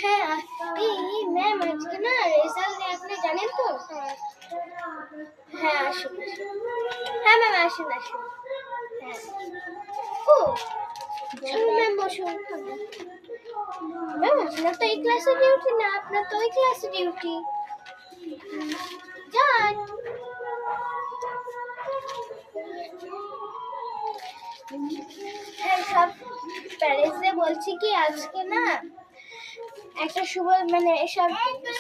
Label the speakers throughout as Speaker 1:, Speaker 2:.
Speaker 1: হ্যাঁ, এই ম্যাম আজকে না রেজাল্ট আপনি জানেন তো? হ্যাঁ আসুন হ্যাঁ ম্যাম আসুন হ্যাঁ ও ম্যাম বসুন ম্যাম আপনার তো এই ক্লাসে ডিউটি না, আপনার তো ওই ক্লাসে ডিউটি। যান হ্যাঁ সব প্যারেন্টসদের বলছি কি আজকে না একটা শুভ মানে এসব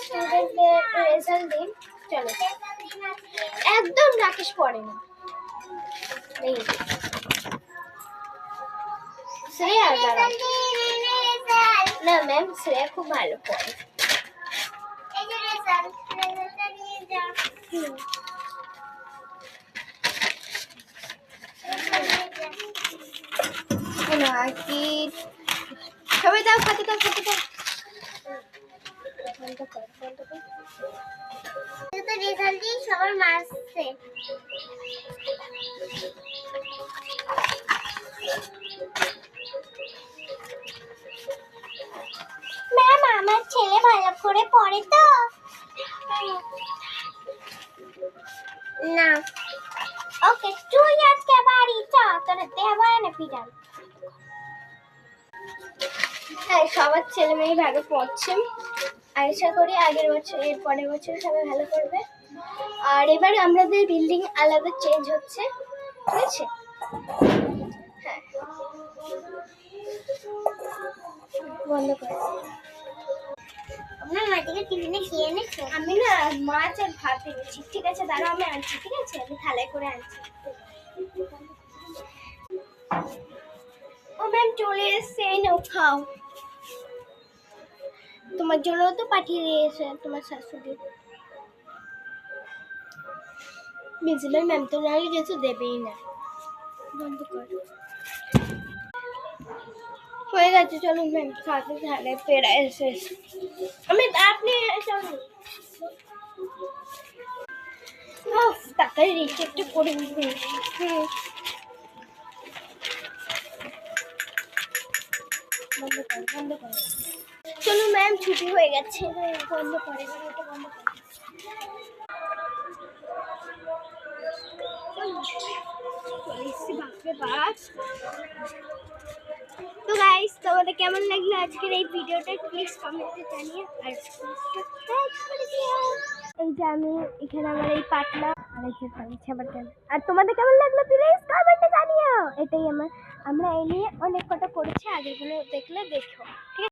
Speaker 1: স্টুডেন্টদের রেজাল্ট দিন। চলো একদম রাকেশ পড়ে না নেই শ্রেয়া না ম্যাম শ্রেয়া খুব ভালো পড়ে। কি সবাই দাও খাতে দাও রেজাল্ট দিয়ে সবার মারছে। ম্যাম আমার ছেলে ভালো করে পড়ে তো না। ওকে তুই আজকে বাড়ি চ, তোর দেব না পিটান। হ্যাঁ সবার ছেলে মেয়ে ভালো পড়ছে, আশা করি আগের বছর এর পরের বছর সবাই ভালো করবে। আর এবার আমাদের বিল্ডিং আলাদা চেঞ্জ হচ্ছে, ঠিক আছে? হ্যাঁ বন্ধ করে আপনার মাটিকে টিফিনে খেয়ে নিচ্ছে। আমি না মাছ আর ভাত এনেছি, ঠিক আছে দাঁড়াও আমি আনছি, ঠিক আছে আমি থালায় করে আনছি। ও ম্যাম চলে এসছে, এই নাও খাও। তোমার জন্য তো পাঠিয়ে দিয়েছে তোমার শাশুড়ি। বিজলার ম্যাম তো নাহলে কিছু দেবেই না। বন্ধ কর হয়ে গেছে, চলুন ম্যাম খাতে ধারে পেড়া এসে আমি আপনি চলুন। তাড়াতাড়ি রিচেকটা করে দিন। বন্ধ কর চলুন ম্যাম ছুটি হয়ে গেছে, বন্ধ করে এটা বন্ধ করে। তো গাইস তোমাদের কেমন লাগলো আজকের এই ভিডিওটা প্লিজ কমেন্টে জানিও আর সাবস্ক্রাইব করে দিও। এই যে আমি এখানে আমার এই পাটনা আর এই যে বাটান। আর তোমাদের কেমন লাগলো প্লিজ কমেন্টে জানিও। এটাই আমরা এই নিয়ে অনেক কটা করেছি, আগেরগুলো দেখলে দেখো, ঠিক আছে?